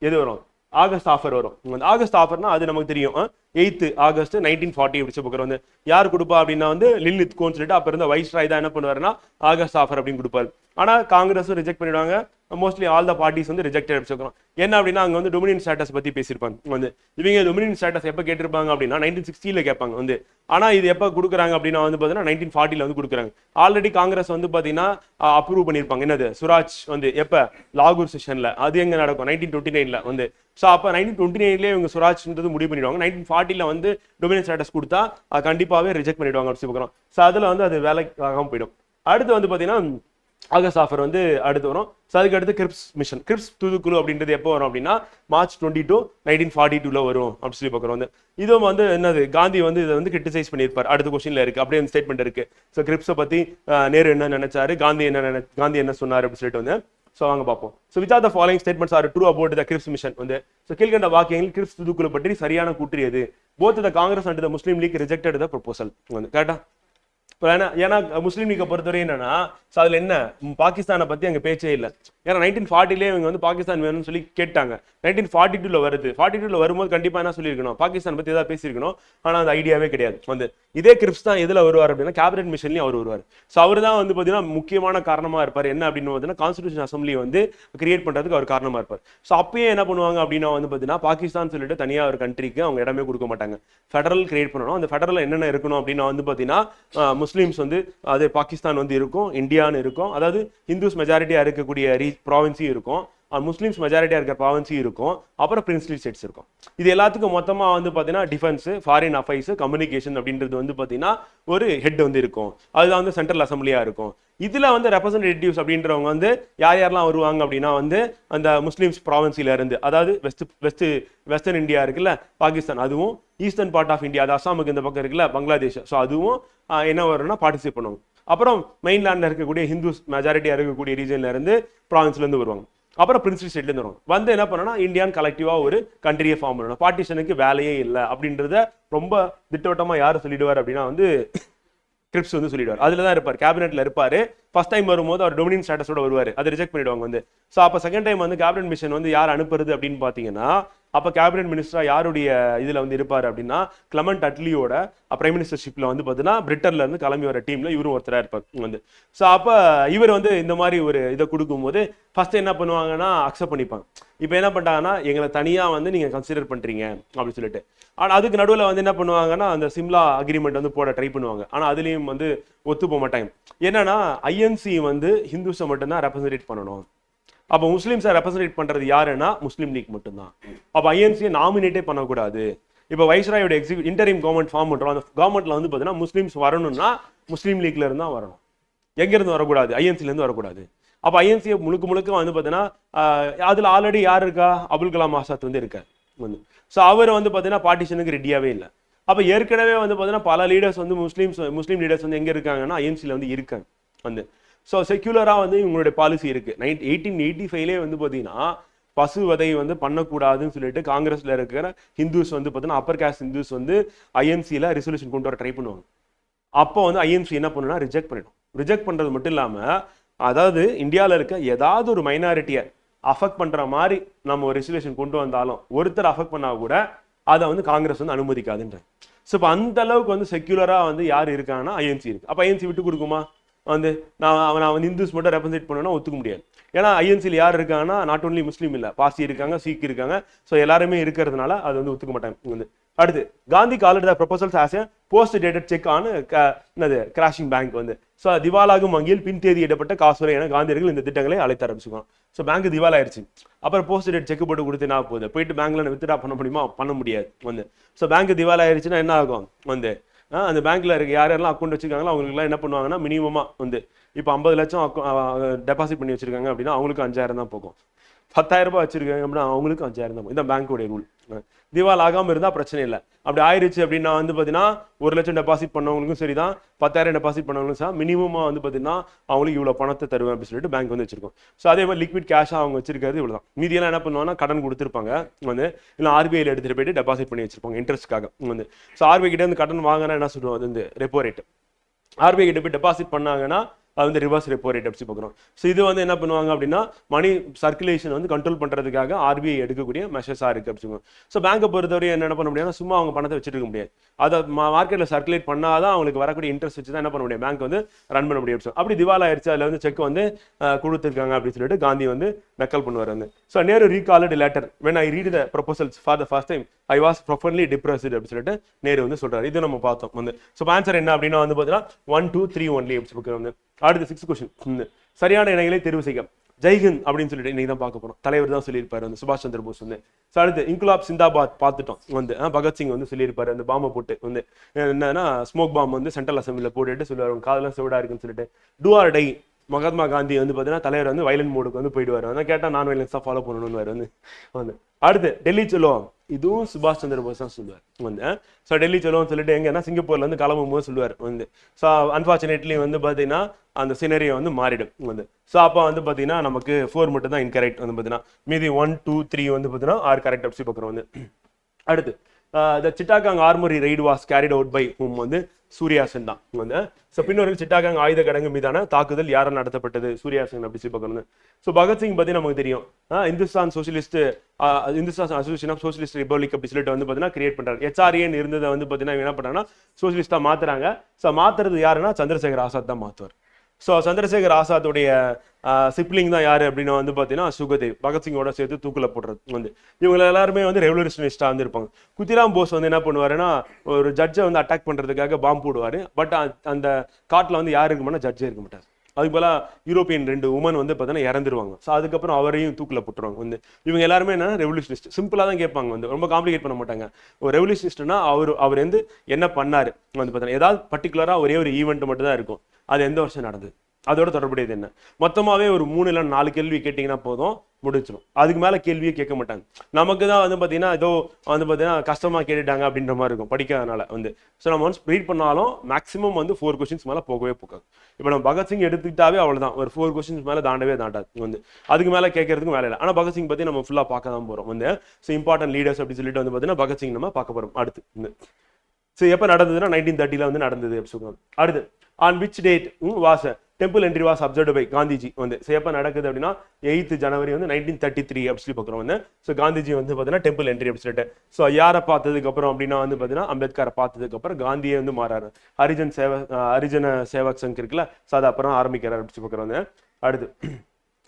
எது வரும், ஆகஸ்ட் ஆஃபர் வரும். ஆகஸ்ட் ஆஃபர்னா அது நமக்கு தெரியும் 8 ஆகஸ்ட் 1940 அப்படி சொல்லுற வந்து. யார் கொடுப்பா அப்படின்னா வந்து லில்லித் கோன்னு சொல்லிட்டு அப்போ இருந்த வைஸ்ராய் தான் என்ன பண்ணுவாருன்னா ஆகஸ்ட் ஆஃபர் அப்படின்னு கொடுப்பாரு. ஆனால் காங்கிரஸும் ரிஜெக்ட் பண்ணிடுவாங்க. மோஸ்ட்லி ஆல் த பார்ட்டிஸ் வந்து ரிஜெக்டட் அப்படி சொல்றோம். என்ன அப்படின்னா அங்கே வந்து டொமினியன் ஸ்டேட்டஸ் பற்றி பேசியிருப்பாங்க வந்து. இவங்க டொமினியன் ஸ்டேட்டஸ் எப்போ கேட்டிருப்பாங்க அப்படின்னா 1960 கேட்பாங்க வந்து. ஆனால் இது எப்போ கொடுக்குறாங்க அப்படின்னா வந்து பார்த்தீங்கன்னா 1940 வந்து கொடுக்குறாங்க. ஆல்ரெடி காங்கிரஸ் வந்து பார்த்தீங்கன்னா அப்ரூவ் பண்ணியிருப்பாங்க. என்னது சுராஜ் வந்து எப்போ லாகூர் செஷனில் அது எங்கே நடக்கும் 1929 வந்து. ஸோ அப்போ 1929 இவங்க சுராஜ்ன்றது முடிவு பண்ணிடுவாங்க. 1940 வந்து டொமினியன் ஸ்டேட்டஸ் கொடுத்தா கண்டிப்பாகவே ரிஜெக்ட் பண்ணிடுவாங்க அப்படி சொல்லுறோம். ஸோ அதில் வந்து அது வேலைக்காகவும் போயிடும். அடுத்து வந்து பார்த்தீங்கன்னா ஆகஸ்ட் ஆஃபர் வந்து அடுத்து வரும். ஸோ அதுக்கு அடுத்து கிரிப்ஸ் மிஷன் கிரிப்ஸ் தூதுக்குழு அப்படின்றது எப்போ வரும் அப்படின்னா மார்ச் 22 1942 வரும் அப்படி சொல்லி பார்க்குறோம் வந்து. இதுவும் வந்து என்னது காந்தி வந்து இதை வந்து கிரிட்டிசைஸ் பண்ணியிருப்பார். அடுத்த கொஸ்டின்ல இருக்கு அப்படியே அந்த ஸ்டேட்மெண்ட் இருக்கு. ஸோ கிரிப்ஸை பத்தி நேரு என்ன நினைச்சாரு, காந்தி என்ன சொன்னார் அப்படின்னு சொல்லிட்டு வந்து. ஸோ வாங்க பார்ப்போம். So which are the following statements are true about the Cripps mission வந்து. ஸோ கீழ்கண்ட வாக்கியங்கள் கிரிப்ஸ் தூதுக்குழு பற்றி சரியான கூற்றியது. Both the Congress and the Muslim League rejected the proposal வந்து. கரெக்டா? ஏன்னா முஸ்லீம் லீக்கை பொறுத்தவரை என்னன்னா அதுல என்ன பாகிஸ்தானை பத்தி அங்க பேச்சே இல்லை. ஏன்னா 1940 இவங்க வந்து பாகிஸ்தான் வேணும்னு சொல்லி கேட்டாங்க. 1942 வருது. 42 வரும்போது கண்டிப்பா என்ன சொல்லியிருக்கணும், பாகிஸ்தான் பத்தி ஏதாவது பேசியிருக்கணும். ஆனா அந்த ஐடியாவே கிடையாது வந்து. இதே கிரிப்ஸ் தான் எதுல வருவார் அப்படின்னா கேபினெட் மிஷன்லயும் அவர் வருவார். ஸோ அவர் தான் வந்து பாத்தீங்கன்னா முக்கியமான காரணமா இருப்பார். என்ன அப்படின்னு பார்த்தீங்கன்னா கான்ஸ்டிடியூஷன் அசம்பிளி வந்து கிரியேட் பண்றதுக்கு அவர் காரணமா இருப்பார். ஸோ அப்பயே என்ன பண்ணுவாங்க அப்படின்னா வந்து பாத்தீங்கன்னா பாகிஸ்தான் சொல்லிட்டு தனியா ஒரு கண்ட்ரிக்கு அவங்க இடமே கொடுக்க மாட்டாங்க. ஃபெடரல் கிரியேட் பண்ணணும். அந்த ஃபெடரல் என்னென்ன இருக்கணும் அப்படின்னா வந்து பாத்தீங்கன்னா முஸ்லீம்ஸ் வந்து அது பாகிஸ்தான் வந்து இருக்கும், இந்தியான்னு இருக்கும், அதாவது ஹிந்துஸ் மெஜாரிட்டியா இருக்கக்கூடிய ப்ராவின்ஸும் இருக்கும், முஸ்லிம்ஸ் மெஜாரிட்டியா இருக்கிற ப்ராவின்ஸும் இருக்கும், அப்புறம் பிரின்ஸ்லி ஸ்டேட்ஸ் இருக்கும். இது எல்லாத்துக்கும் மொத்தமா வந்து பாத்தீங்கன்னா டிஃபென்ஸ், ஃபாரின் அஃபேர்ஸ், கம்யூனிகேஷன் அப்படின்றது வந்து பாத்தீங்கன்னா ஒரு ஹெட் வந்து இருக்கும். அதுதான் வந்து சென்ட்ரல் அசம்பிளியா இருக்கும். இதுல வந்து ரெப்ரசன்டேட்டிவ்ஸ் அப்படின்றவங்க வந்து யாரெல்லாம் வருவாங்க அப்படின்னா வந்து அந்த முஸ்லிம்ஸ் ப்ராவின்ஸ்ல இருந்து, அதாவது வெஸ்டர்ன் இந்தியா இருக்குல்ல பாகிஸ்தான், அதுவும் ஈஸ்டர்ன் பார்ட் ஆஃப் இந்தியா, அது அசாமுக்கு இந்த பக்கம் இருக்குல்ல பங்களாதேஷ், ஸோ அதுவும் என்ன வரும்னா பார்ட்டிசிபேட் பண்ணுவாங்க. அப்புறம் மெயின்லேண்ட்ல இருக்கக்கூடிய ஹிந்துஸ் மெஜாரிட்டியா இருக்கக்கூடிய ரீஜன்ல இருந்து ப்ராவின்ஸ்ல இருந்து வருவாங்க. அப்புறம் பிரின்ஸ்லி ஸ்டேட்ல இருந்து வருவாங்க. வந்து என்ன பண்ணனா இந்தியான் கலெக்டிவா ஒரு கண்ட்ரியை ஃபார்ம் பண்ணணும். பார்ட்டிஷனுக்கு வேலையே இல்லை அப்படின்றத ரொம்ப திட்டவட்டமா யாரு சொல்லிடுவார் அப்படின்னா வந்து கிரிப்ஸ் வந்து சொல்லிடுவார். அதுல தான் இருப்பார், கேபினெட்ல இருப்பாரு. ஃபர்ஸ்ட் டைம் வரும்போது அவர் டொமினியன் ஸ்டேட்டஸோட வருவார், அதை ரிஜெக்ட் பண்ணிடுவாங்க வந்து. ஸோ அப்போ செகண்ட் டைம் வந்து கேபினெட் மிஷன் வந்து யார் அனுப்புறது அப்படின்னு பார்த்தீங்கன்னா அப்போ கேபினெட் மினிஸ்டரா யாருடைய இதில் வந்து இருப்பார் அப்படின்னா கிளமெண்ட் அட்லியோட பிரைம் மினிஸ்டர்ஷிப்ல வந்து பார்த்தீங்கன்னா பிரிட்டன்ல இருந்து கிளம்பி வர டீம்ல இவரும் ஒருத்தராக இருப்பார் வந்து. ஸோ அப்போ இவர் வந்து இந்த மாதிரி ஒரு இதை கொடுக்கும்போது ஃபர்ஸ்ட் என்ன பண்ணுவாங்கன்னா அக்செப்ட் பண்ணிப்பாங்க. இப்போ என்ன பண்ணிட்டாங்கன்னா எங்களை தனியாக வந்து நீங்கள் கன்சிடர் பண்ணுறீங்க அப்படின்னு சொல்லிட்டு. ஆனால் அதுக்கு நடுவில் வந்து என்ன பண்ணுவாங்கன்னா அந்த சிம்லா அக்ரிமெண்ட் வந்து போட ட்ரை பண்ணுவாங்க. ஆனால் அதுலேயும் வந்து ஒத்து போக மாட்டாங்க. என்னன்னா ஐஎன்சி வந்து ஹிந்துஸை மட்டும்தான் ரெப்ரசன்டேட் பண்ணணும். அப்போ முஸ்லீம்ஸை ரெப்ரசன்டேட் பண்றது யாருன்னா முஸ்லீம் லீக் மட்டும்தான். அப்போ ஐஎன்சியை நாமினேட்டே பண்ணக்கூடாது. இப்போ வைஸ்ராயோட இன்டரிம் கவர்மெண்ட் ஃபார்ம் பண்றோம். அந்த கவர்மெண்ட்ல வந்து பார்த்தீங்கன்னா முஸ்லீம்ஸ் வரணும்னா முஸ்லீம் லீக்ல இருந்தா வரணும், எங்கிருந்து வரக்கூடாது, ஐஎன்சில இருந்து வரக்கூடாது. அப்போ ஐஎன்சியை முழுக்க வந்து பார்த்தீங்கன்னா அதுல ஆல்ரெடி யார் இருக்கா, அபுல் கலாம் ஆசாத் வந்து இருக்கார். வந்து. ஸோ அவர் வந்து பார்த்தீங்கன்னா பார்ட்டிஷனுக்கு ரெடியாகவே இல்லை. அப்போ ஏற்கனவே வந்து பார்த்தீங்கன்னா பல லீடர்ஸ் வந்து முஸ்லீம் லீடர்ஸ் வந்து எங்கே இருக்காங்கன்னா ஐஎன்சியில் வந்து இருக்காங்க வந்து. ஸோ செக்யூலராக வந்து இவங்களுடைய பாலிசி இருக்கு. 1885 வந்து பார்த்தீங்கன்னா பசுவதை வந்து பண்ணக்கூடாதுன்னு சொல்லிட்டு காங்கிரஸ்ல இருக்கிற ஹிந்துஸ் வந்து பார்த்தீங்கன்னா அப்பர் காஸ்ட் ஹிந்துஸ் வந்து ஐஎன்சியில் ரெசல்யூஷன் கொண்டு வர ட்ரை பண்ணுவாங்க. அப்போ வந்து ஐஎன்சி என்ன பண்ணுன்னா ரிஜெக்ட் பண்ணிடும். ரிஜெக்ட் பண்ணுறது மட்டும் இல்லாமல், அதாவது இந்தியாவில் இருக்க ஏதாவது ஒரு மைனாரிட்டியை அஃபெக்ட் பண்ணுற மாதிரி நம்ம ஒரு ரெசல்யூஷன் கொண்டு வந்தாலும் ஒருத்தர் அஃபெக்ட் பண்ணால் கூட அதை வந்து காங்கிரஸ் வந்து அனுமதிக்காதுன்ற. ஸோ இப்போ அந்த அளவுக்கு வந்து செக்யூலராக வந்து யார் இருக்காங்கன்னா ஐஎன்சி இருக்கு. அப்போ ஐஎன்சி விட்டு கொடுக்குமா? வந்து நான் வந்து இந்துஸ் மட்டும் ரெப்ரசென்ட் பண்ணணும்னா ஒத்துக்க முடியாது. ஏன்னா ஐஎன்சியில் யார் இருக்காங்கன்னா நாட் ஓன்லி முஸ்லீம் இல்லை, பாசி இருக்காங்க, சீக் இருக்காங்க. ஸோ எல்லாருமே இருக்கிறதுனால அது வந்து ஒத்துக்க மாட்டாங்க வந்து. அடுத்து Gandhi called the proposals as a post dated check on என்னது கிராஷிங் பேங்க் வந்து. ஸோ திவாலாகும் வங்கியில் பின் தேதியிடப்பட்ட காசோலை என காந்தியர்கள் இந்த திட்டங்களை அழைத்து ஆரம்பிச்சுக்கோம். So bank திவாலாயிருச்சு. அப்புறம் போஸ்ட் டேட் செக் போட்டு கொடுத்து என்ன போகுது? போயிட்டு பேங்க்ல வித்ட்ரா பண்ண முடியுமா? பண்ண முடியாது வந்து. ஸோ பேங்க் திவாலாயிருச்சுன்னா என்ன ஆகும் வந்து? அந்த பேங்க்ல இருக்க யாரெல்லாம் அக்கௌண்ட் வச்சிருக்காங்களோ அவங்களுக்குலாம் என்ன பண்ணுவாங்கன்னா மினிமமா வந்து இப்போ 50 லட்சம் டெபாசிட் பண்ணி வச்சிருக்காங்க அப்படின்னா அவங்களுக்கு 5000 தான் போகும். 10,000 ரூபாய் வச்சிருக்காங்க அப்படின்னா அவங்களுக்கு 5000 தான் போகும். இதான் பேங்க்கோடைய ரூல். திவால் ஆகாமல் இருந்தால் பிரச்சனை இல்லை. அப்படி ஆயிடுச்சு அப்படின்னா வந்து பார்த்தீங்கன்னா 1 லட்சம் டெபாசிட் பண்ணவங்களுக்கும் சரி தான், 10,000 டெபாசிட் பண்ணவங்களுக்கும் சார் மினிமமாக வந்து பார்த்தீங்கன்னா அவங்களுக்கு இவ்வளோ பணத்தை தருவேன் அப்படின்னு சொல்லிட்டு பேங்க் வந்து வச்சிருக்கோம். ஸோ அதே மாதிரி லிக்விட் கேஷாக அவங்க வச்சிருக்கிறது இவ்வளோ தான். மீதியெல்லாம் என்ன பண்ணுவாங்கன்னா கடன் கொடுத்துருப்பாங்க வந்து, இல்லை ஆர்பிஐயில் எடுத்துகிட்டு போயிட்டு டெபாசிட் பண்ணி வச்சிருப்பாங்க இன்ட்ரெஸ்ட்காக வந்து. ஸோ ஆர்பிஐ கிட்ட வந்து கடன் வாங்கினா என்ன சொல்லுவோம்? அது வந்து ரெப்போ ரேட். ஆர்பிஐ கிட்ட போய் டெபாசிட் பண்ணாங்கன்னா அது வந்து ரிவர்ஸ் ரெப்போ ரேட் அப்படி பார்க்குறோம். ஸோ இது வந்து என்ன பண்ணுவாங்க அப்படின்னா மணி சர்க்குலேஷன் வந்து கண்ட்ரோல் பண்ணுறதுக்காக ஆர்பிஐ எடுக்கக்கூடிய மெஷர்ஸாக இருக்குது அப்படின்னு. ஸோ பேங்கை பொறுத்தவரை என்ன பண்ண முடியும்னா சும்மா அவங்க பணத்தை வச்சுட்டு இருக்க முடியாது. அதை மார்க்கெட்டில் சர்க்குலேட் பண்ணாதான் அவங்களுக்கு வரக்கூடிய இன்ட்ரெஸ்ட் வச்சு தான் என்ன பண்ண முடியும்? பேங்க் வந்து ரன் பண்ண முடியும். அப்படி திவால் ஆயிடுச்சு, அதில் வந்து செக் வந்து கொடுத்துருக்காங்க அப்படின்னு சொல்லிட்டு காந்தி வந்து நக்கல் பண்ணுவார் வந்து. So Nehru recalled later when I read the proposals for the first time I was profoundly depressed அப்படின்னு சொல்லிட்டு நேரு வந்து சொல்றாரு. இது நம்ம பார்த்தோம் வந்து. ஸோ ஆன்சர் என்ன அப்படின்னா வந்து பார்த்தீங்கன்னா 1, 2, 3 ஒன்லி அப்படி வந்து. அடுத்து 6th கொஸ்டின். சரியான இணைகளை தேர்வு செய்ய. ஜெய்ஹிந்த் அப்படின்னு சொல்லிட்டு இன்னைக்கு தான் பார்க்க போறோம். தலைவர் தான் சொல்லியிருப்பாரு வந்து சுபாஷ் சந்திர போஸ் வந்து. ஸோ அடுத்து இன்குலாப் சிந்தாபாத் பார்த்துட்டோம் வந்து. பகத்சிங் வந்து சொல்லியிருப்பாரு அந்த பாம்பை போட்டு வந்து என்னன்னா ஸ்மோக் பாம் வந்து சென்ட்ரல் அசம்பிளியில் போட்டுட்டு சொல்லுவார் காதெல்லாம் செவிடா இருக்குன்னு சொல்லிட்டு. Do or die. Mahatma Gandhi வந்து பார்த்தீங்கன்னா தலைவர் வந்து வைலண்ட் மோடுக்கு வந்து போயிடுவார். அதான் கேட்டால் நான் வைலன்ஸ் தான் ஃபாலோ பண்ணணும்னு வந்து. அடுத்து டெல்லி சொல்லுவோம். இதுவும் சுபாஷ் சந்திர போஸ் தான் சொல்லுவார் வந்து. ஸோ டெல்லி சொல்லுவோம்னு சொல்லிட்டு எங்கன்னா சிங்கப்பூர்ல இருந்து கிளம்பும் போது சொல்லுவார் வந்து. ஸோ அன்பார்ச்சுனேட்லி வந்து பார்த்தீங்கன்னா அந்த சினரியோ வந்து மாறிடும் வந்து. ஸோ அப்போ வந்து பார்த்தீங்கன்னா நமக்கு 4 மட்டும் தான் இன்கரெக்ட் வந்து பார்த்தீங்கன்னா. மீதி 1, 2, 3 வந்து பார்த்தீங்கன்னா 6 கரெக்ட் அப்படி பார்க்குறோம் வந்து. அடுத்து the Chittagong armoury raid was carried out by whom வந்து சூர்யா சென் தான் வந்து. ஸோ பின்னோரில் சிட்டாகாங் ஆயுத கடங்கு மீதான தாக்குதல் யாரால் நடத்தப்பட்டது? சூர்யா சென் அப்படி பார்க்கணும். ஸோ பகத்சிங் பற்றி நமக்கு தெரியும். Hindustan association of socialist republic அப்படி சொல்லிட்டு வந்து பார்த்தீங்கன்னா கிரியேட் பண்ணுறாங்க. HRAன்னு இருந்ததை வந்து பார்த்தீங்கன்னா என்ன பண்ணுறாங்கன்னா சோசியலிஸ்டாக மாற்றுறாங்க. ஸோ மாற்றுறது யாருன்னா சந்திரசேகர் ஆசாத் தான் மாற்றுவார். ஸோ சந்திரசேகர் ஆசாத்துடைய சிப்ளிங் தான் யாரு அப்படின்னு வந்து பார்த்தீங்கன்னா சுகதேவ், பகத்சிங்கோட சேர்த்து தூக்கில் போடுறது வந்து. இவங்க எல்லாருமே வந்து ரெவல்யூஷனிஸ்டாக வந்து இருப்பாங்க. குத்திராம் போஸ் வந்து என்ன பண்ணுவாருன்னா ஒரு ஜட்ஜை வந்து அட்டாக் பண்ணுறதுக்காக பாம்பு போடுவார். பட் அந்த காட்டில் வந்து யார் இருக்குமானா ஜட்ஜே இருக்க மாட்டார். அதுக்கு போல யூரோப்பியன் 2 உமன் வந்து பார்த்தீங்கன்னா இறந்துருவாங்க. ஸோ அதுக்கப்புறம் அவரையும் தூக்கில் போட்டுருவாங்க வந்து. இவங்க எல்லாருமே என்ன ரெவல்யூஷனிஸ்ட். சிம்பிளாக தான் கேட்பாங்க வந்து, ரொம்ப காம்ப்ளிகேட் பண்ண மாட்டாங்க. ஒரு ரெவல்யூஷனிஸ்ட்னா அவர் வந்து என்ன பண்ணாரு வந்து பார்த்தீங்கன்னா ஏதாவது பர்டிகுலராக ஒரே ஒரு ஈவெண்ட் மட்டும் தான் இருக்கும். அது எந்த வருஷம் நடந்தது, அதோட தொடர்புடையது என்ன, மொத்தமாகவே ஒரு 3 இல்லை 4 கேள்வி கேட்டிங்கன்னா போதும், முடிச்சிடும். அதுக்கு மேலே கேள்வியே கேட்க மாட்டாங்க. நமக்கு தான் வந்து பார்த்தீங்கன்னா ஏதோ வந்து பார்த்தீங்கன்னா கஷ்டமாக கேட்டுட்டாங்க அப்படின்ற மாதிரி இருக்கும் படிக்காதனால வந்து. ஸோ நம்ம ஒன்ஸ் ரீட் பண்ணாலும் மேக்ஸிமம் வந்து 4 கொஸ்டின்ஸ் மேலே போகவே போகாது. இப்போ நம்ம பகத்சிங் எடுத்துக்கிட்டாவே அவ்வளோதான், ஒரு 4 கொஸ்டின்ஸ் மேலே தாண்டவே தாண்டாது வந்து. அதுக்கு மேலே கேட்கறதுக்கும் வேலை இல்லை. ஆனால் பகத்சிங் பற்றி நம்ம ஃபுல்லாக பார்க்க தான் போகிறோம் வந்து. ஸோ இம்பார்ட்டன்ட் லீடர்ஸ் அப்படின்னு சொல்லிட்டு வந்து பார்த்தீங்கன்னா பகத்சிங் நம்ம பார்க்க போகிறோம் அடுத்து வந்து. ஸோ எப்போ நடந்ததுன்னா 1930 வந்து நடந்தது அப்படின்னு சொல்லுவாங்க. அடுத்து on which date was temple entry was observed by Gandhiji வந்து. ஸோ எப்போ நடக்குது அப்படின்னா 8th ஜனவரி வந்து 1933 அப்படி சொல்லி பார்க்குறோம் வந்து. ஸோ காந்திஜி வந்து பார்த்தீங்கன்னா டெம்பிள் என்ட்ரி அப்படி சொல்லிட்டு. ஸோ யாரை பார்த்ததுக்கு அப்புறம் அப்படின்னா வந்து பார்த்தீங்கன்னா அம்பேத்கரை பார்த்ததுக்கு அப்புறம் காந்தியை வந்து மாறாரு. ஹரிஜன சேவக் சங்க் இருக்குல்ல, ஸோ அது அப்புறம் ஆரம்பிக்கிறார் அப்படி சொல்லி பார்க்குறோம் வந்து. அடுத்து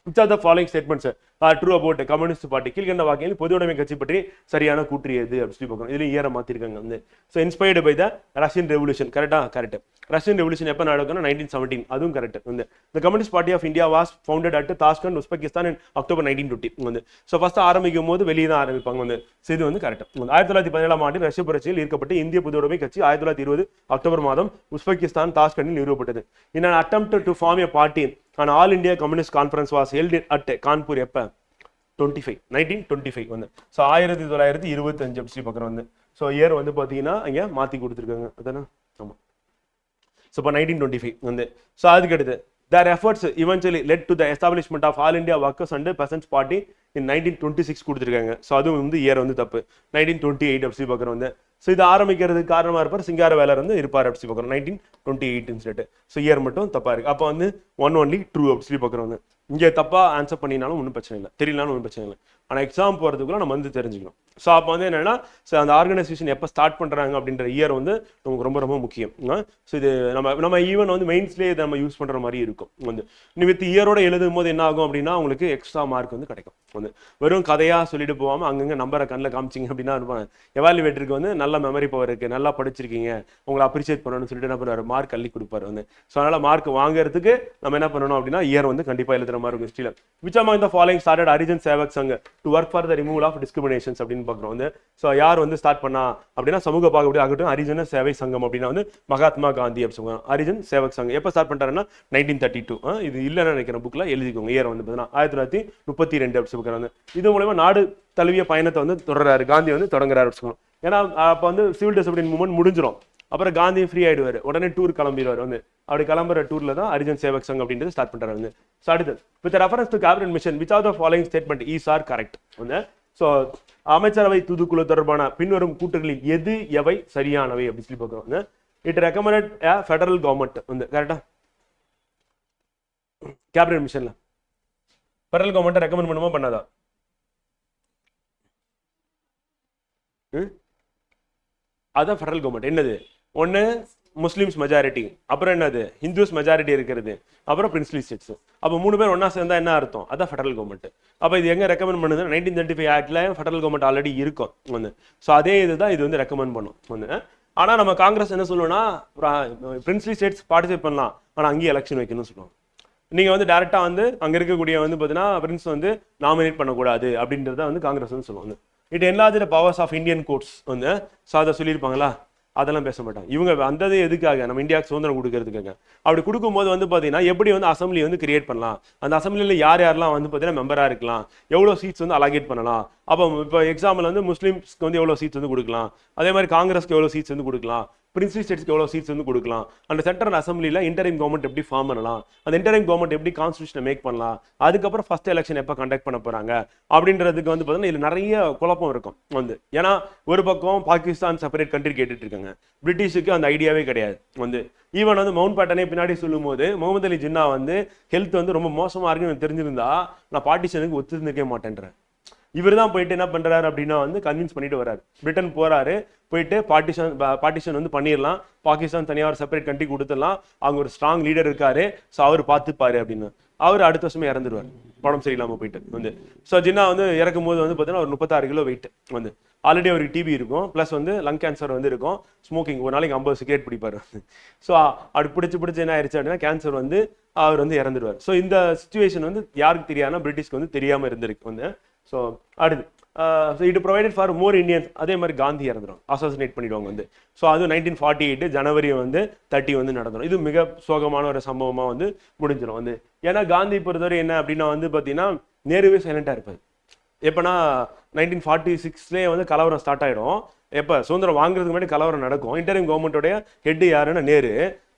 which of the following statements are true about communist party? கீழ்கண்ட வாக்கியங்கள் பொது உடைமை கட்சி பற்றி சரியான கூற்று எது அப்படி சொல்லி பார்க்கணும். இதுல இயரை மாத்திருக்காங்க வந்து. So inspired by the Russian revolution. கரெக்டா? கரெக்ட். ரஷ்யன் ரெவல்யூஷன் எப்போ நடக்கும்னா 1917, அதுவும் கரெக்ட் வந்து. The Communist Party of India was founded at Tashkent, Uzbekistan in October 1920 வந்து. ஸோ ஃபர்ஸ்ட் ஆரம்பிக்கும் போது வெளியே தான் ஆரம்பிப்பாங்க வந்து. ஸோ இது வந்து கரெக்ட். 1917ஆம் ஆண்டில் ரஷ்ய புரட்சியில் ஈர்க்கப்பட்டு இந்திய பொது உடைமை கட்சி 1920 அக்டோபர் மாதம் உஸ்பெகிஸ்தான் தாஷ்கண்டில் நிறுவப்பட்டது. In an attempt to form a party, an all India Communist Conference was held at Kanpur எப்ப 1925 வந்து. ஸோ 1925 அப்படி பார்க்குறோம் வந்து. ஸோ இயர் வந்து பார்த்தீங்கன்னா இங்கே மாற்றி கொடுத்துருக்காங்க அதானே. ஆமாம். ஸோ இப்போ 1925 வந்து. ஸோ அதுக்கு அடுத்து their efforts eventually led to the establishment of All India Workers and Peasants Party in 1926 கொடுத்துருக்காங்க. ஸோ அதுவும் வந்து இயர் வந்து தப்பு. 1928 அப்படி பார்க்குறோம் வந்து. ஸோ இது ஆரம்பிக்கிறதுக்கு காரணமாக இருப்பார் சிங்காரவேலர் வந்து இருப்பார் அப்படி பார்க்குறோம் 1928 சொல்லிட்டு. ஸோ இயர் மட்டும் தப்பாக இருக்குது. அப்போ வந்து ஒன்லி ட்ரூ அப்படி பார்க்குறோம் வந்து. இங்கே தப்பாக ஆன்சர் பண்ணினாலும் ஒன்றும் பிரச்சனை இல்லை, தெரியலனாலும் ஒன்றும் பிரச்சனை இல்லை. ஆனால் எக்ஸாம் போகிறதுக்குள்ள நம்ம வந்து தெரிஞ்சுக்கணும். ஸோ அப்போ வந்து என்னென்னா அந்த ஆர்கனைசேஷன் எப்போ ஸ்டார்ட் பண்ணுறாங்க அப்படின்ற இயர் வந்து நமக்கு ரொம்ப ரொம்ப முக்கியம். ஸோ இது நம்ம ஈவன் வந்து மெயின்ஸ்லேயே இதை நம்ம யூஸ் பண்ணுற மாதிரி இருக்கும் வந்து. வித் இயரோட எழுதும் போது என்ன ஆகும் அப்படின்னா உங்களுக்கு எக்ஸ்ட்ரா மார்க் வந்து கிடைக்கும் வந்து. வெறும் கதையாக சொல்லிட்டு போகாமல் அங்கங்கே நம்பரை கண்ணில் காமிச்சிங்க அப்படின்னா இருப்பாங்க. எவாலுவேட்டருக்கு வந்து நல்ல மெமரி பவர் இருக்குது, நல்லா படிச்சிருக்கீங்க, உங்களை அப்ரிஷியேட் பண்ணணும்னு சொல்லிட்டு என்ன பண்ணுவார், மார்க் அள்ளி கொடுப்பாரு வந்து. ஸோ அதனால் மார்க் வாங்குறதுக்கு நம்ம என்ன பண்ணணும் அப்படின்னா இயர் வந்து கண்டிப்பாக எழுதுற மாதிரி இருக்கும் ஹிஸ்ட்ரியில். Which among the following started Harijan Sevak Sangh to work for the removal of discriminations அப்படின்னு பார்க்குறோம் வந்து. ஸோ யார் வந்து ஸ்டார்ட் பண்ணா அப்படின்னா சமூக பாகுபாடு ஆகட்டும் ஹரிஜன சேவை சங்கம் அப்படின்னா வந்து மகாத்மா காந்தி அப்படி சொல்லுவாங்க. ஹரிஜன் சேவக் சங்கம் எப்போ ஸ்டார்ட் பண்ணுறாருன்னா 1932. இது இல்லைன்னு நினைக்கிறேன் புக்கில் எழுதிக்கோங்க. இயர் வந்து பார்த்தீங்கன்னா 1932 அப்படி சொல்லுறாங்க. இது மூலமா நாடு தழுவிய பயணத்தை வந்து தொடர்றாரு காந்தி வந்து தொடங்குறாரு சொல்லுவோம். ஏன்னா அப்போ வந்து சிவில் டிசிப்ளின் மூவ்மெண்ட் முடிஞ்சிடும். அப்புறம் காந்தி ஃப்ரீ ஆயிடுவார், உடனே டூர் கிளம்பிடுவார் வந்து. அப்படி கிளம்புற டூர்ல தான் ஹரிஜன் சேவக் சங் அப்படின்றது ஸ்டார்ட் பண்றாரு வந்து. ஸோ அடுத்து with reference to cabinet mission which are the following statement is are correct வந்து. ஸோ அமைச்சரவை தூதுக்குழு தொடர்பான பின்வரும் கூற்றுகளில் எது எவை சரியானவை அப்படின்னு சொல்லி பார்க்குறோம் வந்து. இட் ரெக்கமெண்டட் ஃபெடரல் கவர்மெண்ட் வந்து கரெக்டா. கேபினட் மிஷன்ல ஃபெடரல் கவர்மெண்ட் ரெக்கமெண்ட் பண்ணுமா பண்ணாதா? அதான் ஃபெடரல் கவர்மெண்ட் என்னது ஒன்று முஸ்லிம்ஸ் மெஜாரிட்டி, அப்புறம் என்னது ஹிந்துஸ் மெஜாரிட்டி இருக்கிறது, அப்புறம் பிரின்ஸ்லி ஸ்டேட்ஸ். அப்போ 3 பேர் ஒன்னா சேர்ந்தா என்ன அர்த்தம், அதான் ஃபெடரல் கவர்மெண்ட். அப்போ இது எங்க ரெக்கமெண்ட் பண்ணுது 1935 ஆக்ட்ல ஃபெடரல் கவர்மெண்ட் ஆல்ரெடி இருக்கும் வந்து. ஸோ அதே இதுதான் இது வந்து ரெக்கமெண்ட் பண்ணும் வந்து. ஆனா நம்ம காங்கிரஸ் என்ன சொல்லுவோம்னா பிரின்ஸ்லி ஸ்டேட்ஸ் பார்ட்டிசிபேட் பண்ணலாம், ஆனா அங்கேயும் எலெக்ஷன் வைக்கணும்னு சொல்லுவாங்க. நீங்க வந்து டைரக்டா வந்து அங்க இருக்கக்கூடிய வந்து பாத்தீங்கன்னா பிரின்ஸ் வந்து நாமினேட் பண்ணக்கூடாது அப்படின்றத வந்து காங்கிரஸ் வந்து சொல்லுவாங்க. It enlarge the powers of Indian courts வந்து. ஸோ அதை சொல்லியிருப்பாங்களா, அதெல்லாம் பேச மாட்டாங்க இவங்க. வந்தது எதுக்காக, நம்ம இந்தியாவுக்கு சுதந்திரம் கொடுக்கறதுக்காக. அப்படி கொடுக்கும்போது வந்து பார்த்தீங்கன்னா எப்படி வந்து அசம்பிளி வந்து கிரியேட் பண்ணலாம், அந்த அசம்பிளியில் யார் யாரெல்லாம் வந்து பார்த்தீங்கன்னா மெம்பராக இருக்கலாம், எவ்வளோ சீட்ஸ் வந்து அலகேட் பண்ணலாம். அப்போ இப்போ எக்ஸாம்பிள் வந்து முஸ்லீம்ஸ்க்கு வந்து எவ்வளோ சீட்ஸ் வந்து கொடுக்கலாம், அதே மாதிரி காங்கிரஸ்க்கு எவ்வளோ சீட்ஸ் வந்து கொடுக்கலாம், பிரின்ஸ்லி ஸ்டேட்ஸ்க்கு எவ்வளோ சீட்ஸ் வந்து கொடுக்கலாம், அந்த சென்ட்ரல் அசம்பிளியில் இன்டரிம் கவர்மெண்ட் எப்படி ஃபார்ம் பண்ணலாம், அந்த இன்டரிம் கவர்மெண்ட் எப்படி கான்ஸ்டியூஷனை மேக் பண்ணலாம், அதுக்கப்புறம் ஃபர்ஸ்ட் எலெக்ஷன் எப்போ கண்டக்ட் பண்ண போறாங்க அப்படின்றதுக்கு வந்து பார்த்தீங்கன்னா இதில் நிறைய குழப்பம் இருக்கும் வந்து. ஏன்னா ஒரு பக்கம் பாகிஸ்தான் செப்பரேட் கண்ட்ரி கேட்டுட்டு இருக்காங்க, பிரிட்டிஷுக்கு அந்த ஐடியாவே கிடையாது வந்து. ஈவன் வந்து மவுண்ட் பேட்டனே பின்னாடி சொல்லும் போது முகமது அலி ஜின்னா வந்து ஹெல்த் வந்து ரொம்ப மோசமா இருக்குன்னு தெரிஞ்சிருந்தா நான் பார்ட்டிஷனுக்கு ஒத்துருந்துக்கே மாட்டேன்றேன். இவர் தான் போயிட்டு என்ன பண்றாரு அப்படின்னா வந்து கன்வின்ஸ் பண்ணிட்டு வர்றாரு. பிரிட்டன் போறாரு, போயிட்டு பார்ட்டிஷன் வந்து பண்ணிடலாம், பாகிஸ்தான் தனியாக ஒரு செப்பரேட் கண்ட்ரி கொடுத்துடலாம், அவங்க ஒரு ஸ்ட்ராங் லீடர் இருக்காரு, ஸோ அவர் பார்த்துப்பாரு அப்படின்னு. அவர் அடுத்த வருஷமே இறந்துருவார் உடம்பு சரியில்லாம போயிட்டு வந்து. ஸோ ஜின்னா வந்து இறக்கும் போது வந்து பார்த்தீங்கன்னா ஒரு 36 கிலோ வெயிட் வந்து. ஆல்ரெடி அவருக்கு டிபி இருக்கும், ப்ளஸ் வந்து லங் கேன்சர் வந்து இருக்கும், ஸ்மோக்கிங் ஒரு நாளைக்கு 50 சிகரெட் பிடிப்பாரு. ஸோ அப்படி பிடிச்சி என்ன ஆயிடுச்சு அப்படின்னா கேன்சர் வந்து அவர் வந்து இறந்துடுவார். ஸோ இந்த சுச்சுவேஷன் வந்து யாருக்கு தெரியாதுன்னா பிரிட்டிஷ்க்கு வந்து தெரியாம இருந்திருக்கு வந்து. ஸோ அடுத்து it provided for more Indians. அதே மாதிரி காந்தி இறந்துடும், அசாசினேட் பண்ணிடுவாங்க வந்து. ஸோ அது 1948 ஜனவரி வந்து 30 வந்து நடந்துடும். இது மிக சோகமான ஒரு சம்பவமா வந்து முடிஞ்சிடும் வந்து. ஏன்னா காந்தி பொறுத்தவரை என்ன அப்படின்னா வந்து பார்த்தீங்கன்னா நேருவே சைலண்டா இருப்பார். எப்போனா 1946 வந்து கலவரம் ஸ்டார்ட் ஆயிடும். எப்போ சுதந்திரம் வாங்குறதுக்கு முன்னாடி கலவரம் நடக்கும். இன்டரிம் கவர்மெண்ட்டோடைய ஹெட் யாருன்னா நேரு.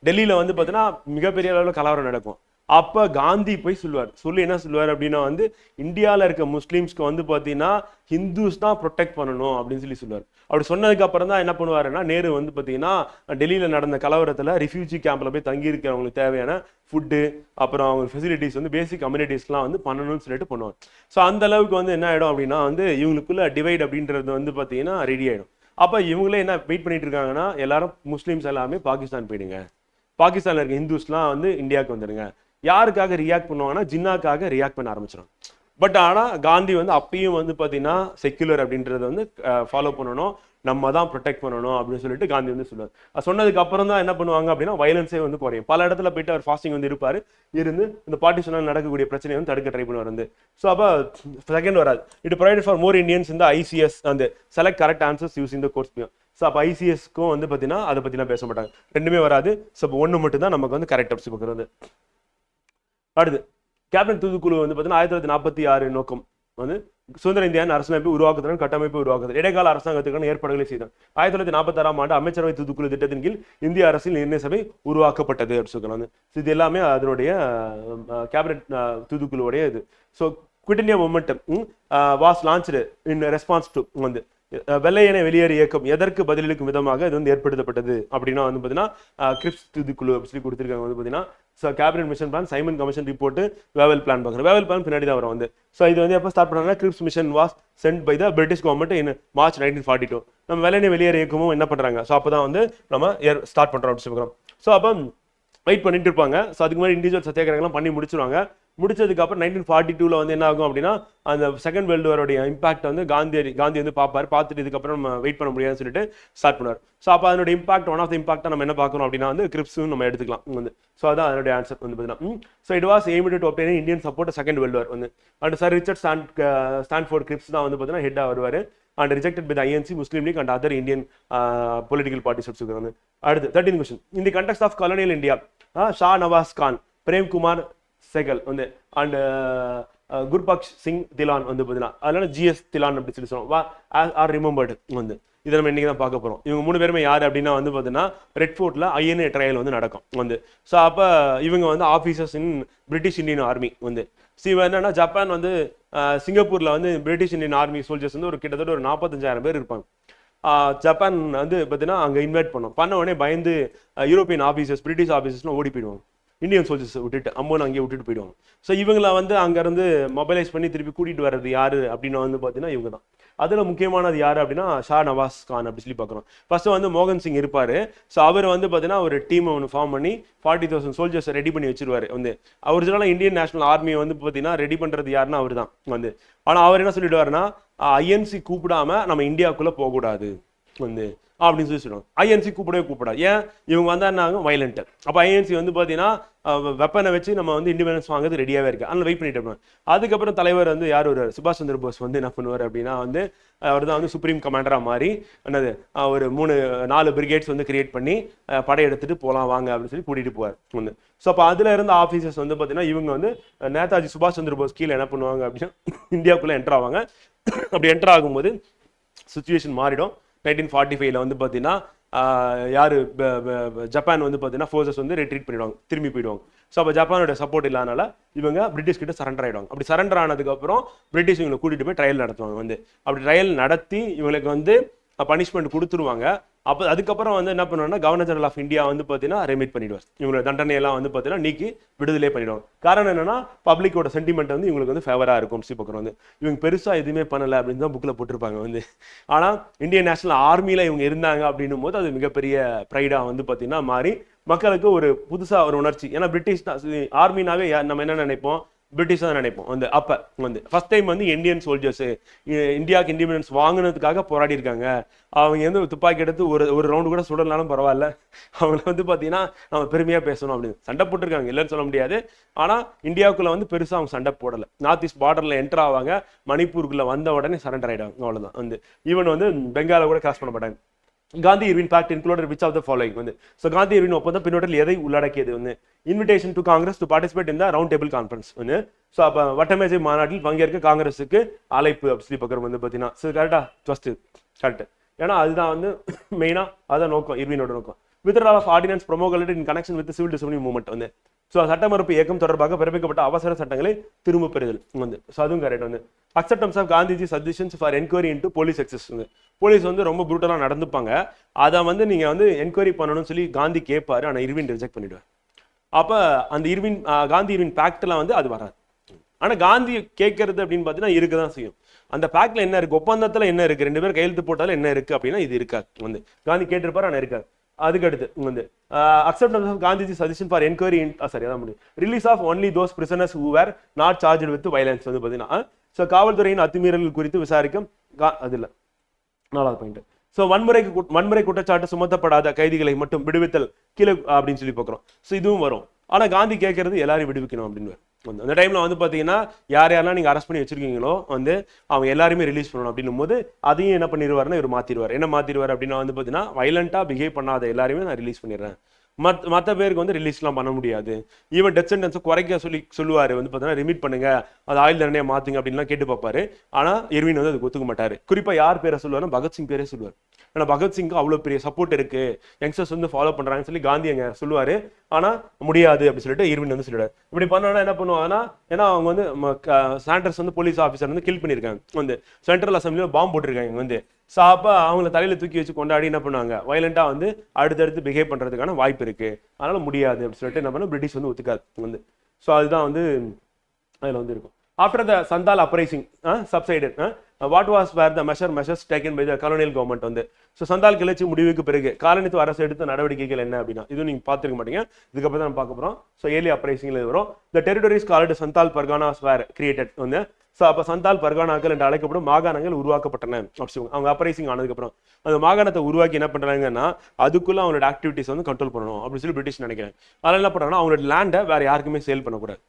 டெல்லியில வந்து பார்த்தீங்கன்னா மிகப்பெரிய அளவில் கலவரம் நடக்கும். அப்ப காந்தி போய் சொல்லி என்ன சொல்லுவார் அப்படின்னா வந்து இந்தியாவில் இருக்க முஸ்லீம்ஸ்க்கு வந்து பார்த்தீங்கன்னா ஹிந்துஸ் தான் ப்ரொடெக்ட் பண்ணணும் அப்படின்னு சொல்லுவார். அப்படி சொன்னதுக்கு அப்புறம் தான் என்ன பண்ணுவாருன்னா நேரு வந்து பார்த்தீங்கன்னா டெல்லியில நடந்த கலவரத்தில் ரிஃப்யூஜி கேம்ப்ல போய் தங்கி இருக்கிறவங்களுக்கு தேவையான ஃபுட்டு அப்புறம் அவங்க ஃபெசிலிட்டிஸ் வந்து பேசிக் கம்யூனிட்டிஸ்லாம் வந்து பண்ணணும்னு சொல்லிட்டு பண்ணுவாங்க. ஸோ அந்த அளவுக்கு வந்து என்ன ஆயிடும் அப்படின்னா வந்து இவங்களுக்குள்ள டிவைட் அப்படின்றது வந்து பார்த்தீங்கன்னா ரெடி ஆயிடும். அப்ப இவங்களே என்ன வெயிட் பண்ணிட்டு இருக்காங்கன்னா எல்லாரும் முஸ்லீம்ஸ் எல்லாமே பாகிஸ்தான் போயிடுங்க, பாகிஸ்தான்ல இருக்க ஹிந்துஸ்லாம் வந்து இந்தியாவுக்கு வந்துடுங்க. யாருக்காக ரியாக்ட் பண்ணுவாங்கன்னா ஜின்னாக்காக ரியாக்ட் பண்ண ஆரம்பிச்சிடும். பட் ஆனால் காந்தி வந்து அப்பயும் வந்து பார்த்தீங்கன்னா செக்யுலர் அப்படின்றத வந்து ஃபாலோ பண்ணணும், நம்ம தான் ப்ரொடெக்ட் பண்ணணும் அப்படின்னு சொல்லிட்டு காந்தி வந்து சொல்லுவார். சொன்னதுக்கு அப்புறம் தான் என்ன பண்ணுவாங்க அப்படின்னா வயலன்ஸே வந்து குறையும். பல இடத்துல போயிட்டு அவர் ஃபாஸ்டிங் வந்து இருப்பார், இருந்து இந்த பார்ட்டிஷனால் நடக்கக்கூடிய பிரச்சனையை வந்து தடுக்க ட்ரை பண்ணுவார் வந்து. ஸோ அப்போ செகண்ட் வராது. It provided for more Indians இந்த ஐசிஎஸ் அந்த select correct answers using the course. So அப்போ ஐசிஎஸ்க்கும் வந்து பார்த்தீங்கன்னா அதை பற்றிலாம் பேச மாட்டாங்க, ரெண்டுமே வராது. ஸோ அப்போ ஒன்று மட்டும் தான் நமக்கு வந்து கரெக்ட் அப்ஸ் பார்க்குறது. அடுத்து கேபினட் தூதுக்குழு வந்து பார்த்தீங்கன்னா 1946 நோக்கம் வந்து சுதந்திர இந்தியாவின் அரசியலமைப்பு உருவாக்குதல் கட்டமைப்பு உருவாக்குதல் இடைக்கால அரசாங்கத்துக்கான ஏற்பாடுகளை செய்தார். 1946ஆம் ஆண்டு அமைச்சரவை தூதுக்குழு திட்டத்தின் கீழ் இந்திய அரசியல் நிர்ணய சபை உருவாக்கப்பட்டது அப்படின்னு சொல்லுவாங்க. இது எல்லாமே அதனுடைய கேபினட் தூதுக்குழுவுடைய இது. So quit India movement was launched in response to வந்து வெள்ளையனை வெளியேறு இயக்கம் எதற்கு பதிலளிக்கும் விதமாக இது வந்து ஏற்படுத்தப்பட்டது அப்படின்னா வந்து பார்த்தீங்கன்னா கிரிப்ஸ் தூதுக்குழு அப்படி சொல்லி கொடுத்துருக்காங்க. வந்து பார்த்தீங்கன்னா cabinet mission plan, Simon commission report, Wavell plan பார்க்குறோம். வேவல் பிளான் பின்னாடி தான் வரும் வந்து. ஸோ இது வந்து எப்போ ஸ்டார்ட் பண்ணாங்கன்னா Cripps mission was sent by the British government in March 1942. நம்ம வெள்ளையனை வெளியேறு இயக்கமும் என்ன பண்ணுறாங்க, ஸோ அப்போ தான் வந்து நம்ம ஸ்டார்ட் பண்ணுறோம் அப்படின்னு சொல்லுறோம். ஸோ அப்போ வெயிட் பண்ணிட்டு இருப்பாங்க. ஸோ அதுக்கு மாதிரி இண்டிவிஜுவல் சத்தியாகிரகம்லாம் பண்ணி முடிச்சிருவாங்க. முடிச்சதுக்கு அப்புறம் 1942 வந்து என்ன ஆகும் அப்படின்னா அந்த செகண்ட் வேர்ல்டு வாரோடைய இம்பாக்ட் வந்து காந்தி வந்து பார்ப்பாரு. பார்த்துட்டு இதுக்கப்புறம் நம்ம வெயிட் பண்ண முடியாதுன்னு சொல்லிட்டு ஸ்டார்ட் பண்ணுவார். ஸோ அப்போ அதோட இம்பாக்ட் ஒன் ஆஃப் த இம்பாக்டாக நம்ம என்ன பார்க்கணும் அப்படின்னா வந்து கிரிப்ஸும் நம்ம எடுத்துக்கலாம் வந்து. ஸோ அதான் அதனுடைய ஆன்சர் வந்து பார்த்தீங்கன்னா. So it was aimed to obtain Indian support second world war வந்து. And sir Richard Stanford Cripps தான் வந்து பார்த்தீங்கன்னா ஹெட்டாக வருவார். And rejected by INC, Muslim League and other Indian political parties வந்து. அடுத்து 13th question. In the context of colonial India Shah Nawaz Khan, Premkumar Sehgal வந்து and Gurbaksh Singh Dhillon வந்து பார்த்தீங்கன்னா அதனால ஜிஎஸ் திலான் அப்படி சொல்லி சொல்லுவோம் ஆர் ரிமெம்பர்டு வந்து. இதை நம்ம இன்னைக்கு தான் பார்க்க போகிறோம். இவங்க 3 பேருமே யார் அப்படின்னா வந்து பார்த்தீங்கன்னா ரெட் ஃபோர்ட்டில் ஐஎன்ஏ ட்ரையல் வந்து நடக்கும் வந்து. ஸோ அப்போ இவங்க வந்து ஆஃபீஸர்ஸ் இன் பிரிட்டிஷ் இந்தியன் ஆர்மி வந்து. ஸோ இவன் என்னன்னா ஜப்பான் வந்து சிங்கப்பூரில் வந்து பிரிட்டிஷ் இந்தியன் ஆர்மி சோல்ஜர்ஸ் வந்து ஒரு கிட்டத்தட்ட ஒரு 45,000 பேர் இருப்பாங்க. ஜப்பான் வந்து பார்த்தீங்கன்னா அங்கே இன்வைட் பண்ண உடனே பயந்து யூரோப்பியன் ஆஃபீஸர்ஸ், பிரிட்டிஷ் ஆஃபீஸர்ஸ்லாம் ஓடி போயிடுவாங்க. இந்தியன் சோல்ஜர்ஸ் விட்டுட்டு அம்மோன்னு அங்கேயே விட்டுட்டு போயிடுவாங்க. ஸோ இவங்களை வந்து அங்கேருந்து மொபைலைஸ் பண்ணி திருப்பி கூட்டிகிட்டு வர்றது யார் அப்படின்னு வந்து பார்த்தீங்கன்னா இவங்க தான். அதில் முக்கியமானது யார் அப்படின்னா ஷா நவாஸ் கான் அப்படி சொல்லி பார்க்குறோம். ஃபர்ஸ்ட் வந்து மோகன் சிங் இருப்பார். ஸோ அவர் வந்து பார்த்தீங்கன்னா ஒரு டீமை ஒன்று ஃபார்ம் பண்ணி 40,000 சோல்ஜர்ஸை ரெடி பண்ணி வச்சிருவாரு வந்து. ஒரிஜினலாக இந்தியன் நேஷனல் ஆர்மியை வந்து பார்த்தீங்கன்னா ரெடி பண்ணுறது யாருன்னா அவர் தான் வந்து. ஆனால் அவர் என்ன சொல்லிடுவாருன்னா ஐஎன்சி கூப்பிடாம நம்ம இந்தியாவுக்குள்ளே போகக்கூடாது வந்து அப்படின்னு சொல்லி சொல்லுவாங்க. ஐஎன்சி கூப்பிடாது. ஏன் இவங்க வந்தாங்க வயலண்ட். அப்போ ஐஎன்சி வந்து பார்த்தீங்கன்னா வெப்பனை வச்சு நம்ம வந்து இண்டிபெண்டன்ஸ் வாங்குறது ரெடியாகவே இருக்கு. அதனால வெயிட் பண்ணிட்டு இருப்போம். அதுக்கப்புறம் தலைவர் வந்து யார் வருவார், சுபாஷ் சந்திர போஸ் வந்து என்ன பண்ணுவார் அப்படின்னா வந்து அவர் தான் வந்து சுப்ரீம் கமாண்டராக மாறி என்னது ஒரு 4 பிரிகேட்ஸ் வந்து கிரியேட் பண்ணி படையெடுத்துட்டு போகலாம் வாங்க அப்படின்னு சொல்லி கூட்டிகிட்டு போவார் வந்து. ஸோ அப்போ அதில் இருந்த ஆஃபீஸர்ஸ் வந்து பார்த்தீங்கன்னா இவங்க வந்து நேதாஜி சுபாஷ் சந்திர போஸ் கீழே என்ன பண்ணுவாங்க அப்படின்னா இந்தியாவுக்குள்ளே என்டர் ஆவாங்க. அப்படி என்டர் ஆகும்போது சுச்சுவேஷன் மாறிடும். 1945 வந்து பார்த்தீங்கன்னா யார் ஜப்பான் வந்து பார்த்தீங்கன்னா ஃபோர்ஸஸ் வந்து ரெட்ரீட் பண்ணிடுவாங்க, திரும்பி போயிடுவாங்க. ஸோ அப்போ ஜப்பானோட சப்போர்ட் இல்லாதனால இவங்க பிரிட்டிஷ் கிட்ட சரண்டர் ஆகிடுவாங்க. அப்படி சரண்டர் ஆனதுக்கப்புறம் பிரிட்டிஷ் இவங்களை கூட்டிகிட்டு போய் ட்ரையல் நடத்துவாங்க வந்து. அப்படி ட்ரையல் நடத்தி இவங்களுக்கு வந்து பனிஷ்மெண்ட் கொடுத்துருவாங்க. அப்போ அதுக்கப்புறம் வந்து என்ன பண்ணுவாங்கன்னா கவர்னர் ஜெனரல் ஆஃப் இந்தியா வந்து பார்த்தீங்கன்னா ரெமிட் பண்ணிடுவார். இவங்களோட தண்டனையெல்லாம் வந்து பார்த்தீங்கன்னா நீக்கி விடுதலை பண்ணிடுவாங்க. காரணம் என்னன்னா பப்ளிக்கோட சென்டிமெண்ட் வந்து இவங்களுக்கு வந்து ஃபேவராக இருக்கும். பக்கம் வந்து இவங்க பெருசாக எதுவுமே பண்ணலை அப்படின்னு தான் புக்கில் போட்டிருப்பாங்க வந்து. ஆனால் இந்தியன் நேஷனல் ஆர்மியில் இவங்க இருந்தாங்க அப்படின்னும் போது அது மிகப்பெரிய ப்ரைடாக வந்து பார்த்தீங்கன்னா மாறி மக்களுக்கு ஒரு புதுசாக ஒரு உணர்ச்சி. ஏன்னா பிரிட்டிஷ் ஆர்மினாவே நம்ம என்ன நினைப்போம், பிரிட்டிஷ் தான் நினைப்போம் வந்து. அப்போ வந்து ஃபர்ஸ்ட் டைம் வந்து இந்தியன் சோல்ஜர்ஸ் இந்தியாவுக்கு இண்டிபெண்டன்ஸ் வாங்கினதுக்காக போராடி இருக்காங்க. அவங்க வந்து துப்பாக்கி எடுத்து ஒரு ரவுண்டு கூட சுடலாலும் பரவாயில்ல, அவங்கள வந்து பார்த்தீங்கன்னா நம்ம பெருமையாக பேசணும் அப்படின்னு சண்டை போட்டிருக்காங்க, இல்லைன்னு சொல்ல முடியாது. ஆனால் இந்தியாவுக்குள்ள வந்து பெருசாக அவங்க சண்டை போடலை. நார்த் ஈஸ்ட் பார்டரில் என்டர் ஆவாங்க, மணிப்பூருக்குள்ள வந்த உடனே சரண்டர் ஆகிடுவாங்க, அவ்வளோதான் வந்து. ஈவன் வந்து பெங்காலை கூட கிராஸ் பண்ண மாட்டாங்க. Gandhi Irwin pact included which of the following வந்து. ஸோ காந்தி இர்வின் ஒப்பந்தம் பின்னோட்டில் எதை உள்ளடக்கியது வந்து invitation to Congress to participate in the round table conference வந்து. ஸோ அப்போ வட்டமேஜை மாநாட்டில் பங்கேற்க காங்கிரஸுக்கு அழைப்பு அப்படி சொல்லி பக்கம் வந்து பார்த்தீங்கன்னா ஸோ கரெக்டாக ஃபஸ்ட்டு கரெக்ட். ஏன்னா அதுதான் வந்து மெயினாக அதான் நோக்கம், இர்வினோட நோக்கம். Withdrawal of ordinance promulgated in connection with civil disability movement வந்து. ஸோ சட்ட மறுப்பு இயக்கம் தொடர்பாக பிறப்பிக்கப்பட்ட அவசர சட்டங்களை திரும்ப பெறுதல் வந்து. ஸோ அதுவும் கரெக்ட் வந்து. Acceptance of Gandhiji suggestions for enquiry into police excess வந்து. போலீஸ் வந்து ரொம்ப ப்ரூட்டலாக நடந்துப்பாங்க, அதை வந்து நீங்கள் வந்து என்கொயரி பண்ணணும்னு சொல்லி காந்தி கேட்பாரு. ஆனால் இர்வின் ரிஜெக்ட் பண்ணிடுவார். அப்போ அந்த காந்தி இர்வின் பேக்ட்லாம் வந்து அது வராது. ஆனால் காந்தி கேட்கறது அப்படின்னு பார்த்தீங்கன்னா இருக்க தான் செய்யும். அந்த பேக்ட்ல என்ன இருக்கு, ஒப்பந்தத்தில் என்ன இருக்கு, 2 பேர் கையெழுத்து போட்டாலும் என்ன இருக்கு அப்படின்னா இது இருக்காது வந்து. காந்தி கேட்டிருப்பாரு ஆனால் இருக்காது. அதுக்கு அடுத்து வந்து acceptance of Gandhiji suggestion for enquiry சரி அதான் முடியும். Release of only those prisoners who were not charged with violence வந்து பார்த்தீங்கன்னா ஸோ காவல்துறையின் அத்துமீறல்கள் குறித்து விசாரிக்கும் அது இல்லை 4வது பாயிண்ட். ஸோ வன்முறை குற்றச்சாட்டு சுமத்தப்படாத கைதிகளை மட்டும் விடுவித்தல் கீழே அப்படின்னு சொல்லி பார்க்குறோம். ஸோ இதுவும் வரும். ஆனால் காந்தி கேட்கறது எல்லாரையும் விடுவிக்கணும் அப்படின்னு வந்து. அந்த டைமில் வந்து பார்த்தீங்கன்னா யாரெல்லாம் நீங்கள் அரெஸ்ட் பண்ணி வச்சிருக்கீங்களோ வந்து அவங்க எல்லாருமே ரிலீஸ் பண்ணணும் அப்படின்னும் போது அதையும் என்ன பண்ணிடுவாருன்னா இவர் மாற்றிடுவார். என்ன மாற்றிடுவார் அப்படின்னா வந்து பார்த்தீங்கன்னா வயலண்ட்டாக பிஹேவ் பண்ணாத எல்லாருமே நான் ரிலீஸ் பண்ணிடுறேன், மற்ற பேருக்கு வந்து ரிலீஸ்லாம் பண்ண முடியாது. ஈவன் டெத் சென்டென்ஸை குறைக்க சொல்லுவார் வந்து பார்த்தீங்கன்னா ரிமீட் பண்ணுங்க, அது ஆயுள் தண்டனையை மாற்றுங்க அப்படின்லாம் கேட்டு பார்ப்பாரு. ஆனால் இர்வின் வந்து அதுக்கு ஒத்துக்க மாட்டார். குறிப்பாக யார் பேரை சொல்லுவார்னா பகத்சிங் பேரே சொல்லுவார். ஏன்னா பகத்சிங்க்கு அவ்வளோ பெரிய சப்போர்ட் இருக்கு, யங்ஸ்டர்ஸ் வந்து ஃபாலோ பண்ணுறாங்கன்னு சொல்லி காந்தி அங்கே சொல்லுவார். ஆனால் முடியாது அப்படின்னு சொல்லிட்டு இர்வின் வந்து சொல்லிடுவார். இப்படி பண்ணோன்னா என்ன பண்ணுவாங்கன்னா, ஏன்னா அவங்க வந்து சாண்டர்ஸ் வந்து போலீஸ் ஆஃபீஸர் வந்து கில் பண்ணியிருக்காங்க, வந்து சென்ட்ரல் அசம்பிளியில் பாம்பு போட்டிருக்காங்க வந்து. ஸோ அப்போ அவங்கள தலையில தூக்கி வச்சு கொண்டாடி என்ன பண்ணுவாங்க, வயலண்டா வந்து அடுத்தடுத்து பிஹேவ் பண்றதுக்கான வாய்ப்பு இருக்கு, அதனால முடியாது அப்படின்னு சொல்லிட்டு என்ன பண்ண பிரிட்டிஷ் வந்து ஒத்துக்காது வந்து. ஸோ அதுதான் வந்து அதில் வந்து இருக்கும். After the Santhal uprising subsided, what was were the measures taken by the colonial government வந்து. ஸோ சந்தால் கிளர்ச்சி முடிவுக்கு பிறகு காலனித்துவ அரசு எடுத்த நடவடிக்கைகள் என்ன அப்படின்னா, இதுவும் நீங்க பார்த்துருக்க மாட்டீங்க, இதுக்கப்புறம் தான் பார்க்க போறோம். ஸோ ஏர்லி அப்ரைசிங்ல வரும். த டெரிட்டரிஸ் கால்டு சந்தால் பர்கானாஸ் வேர் கிரியேட்டட் வந்து. ஸோ அப்போ சந்தால் பர்கானாக்கள் என்று அழைக்கப்படும் மாகாணங்கள் உருவாக்கப்பட்டன. அவங்க அப்ரைசிங் ஆனதுக்கப்புறம் அந்த மாகாணத்தை உருவாக்கி என்ன பண்ணுறாங்கன்னா, அதுக்குள்ள அவங்களோட ஆக்டிவிட்டிஸ் வந்து கண்ட்ரோல் பண்ணணும் அப்படின்னு சொல்லி பிரிட்டிஷ் நினைக்கிறேன். அதனால என்ன பண்ணுறாங்கன்னா, அவங்களோட லேண்டை வேற யாருக்குமே சேல் பண்ணக்கூடாது.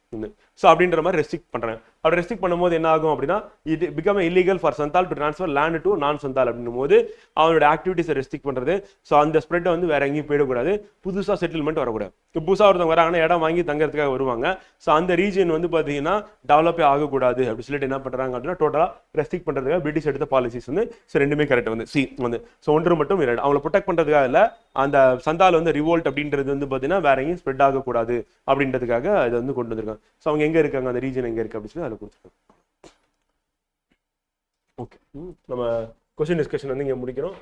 ஸோ அப்படின்ற மாதிரி ரெஸ்ட்ரிக்ட் பண்ணுறாங்க. அப்படி ரெஸ்ட்ரிக்ட் பண்ணும்போது என்ன ஆகும் அப்படின்னா, இது become illegal for Santhal to transfer land to நான் சந்தால் அப்படின்னும் போது அவனோட ஆக்டிவிட்டிஸை ரெஸ்ட்ரிக்ட் பண்ணுறது. ஸோ அந்த ஸ்ப்ரெட்டை வந்து வேற எங்கேயும் போயிடக்கூடாது, புதுசாக செட்டில்மெண்ட் வரக்கூடாது. இப்போ புதுசாக ஒருத்தவங்க வராங்கன்னா இடம் வாங்கி தங்கறதுக்காக வருவாங்க. ஸோ அந்த ரீஜன் வந்து பார்த்தீங்கன்னா டெவலப்பே ஆகக்கூடாது அப்படின்னு சொல்லிட்டு என்ன பண்ணுறாங்க அப்படின்னா, டோட்டலாக ரெஸ்ட்ரிக்ட் பண்ணுறதுக்காக பிரிட்டிஷ் எடுத்த பாலிசிஸ் வந்து ஸோ ரெண்டுமே கரெக்ட் வந்து சி வந்து. ஸோ ஒன்று மட்டும் இரண்டு, அவங்களை ப்ரொடெக்ட் பண்ணுறதுக்காக இல்லை, அந்த சந்தால் வந்து ரிவோல்ட் அப்படின்றது வந்து பார்த்தீங்கன்னா வேற எங்கேயும் ஸ்ப்ரெட் ஆகக்கூடாது அப்படின்றதுக்காக அதை வந்து கொண்டு வந்திருக்காங்க. ஸோ அவங்க எங்கே இருக்காங்க, அந்த ரீஜன் எங்கே இருக்குது அப்படின்னு சொல்லி அதில் கொடுத்துருக்காங்க. ஓகே, நம்ம கொஸ்டின் டிஸ்கஷன் வந்து இங்கே முடிக்கிறோம்.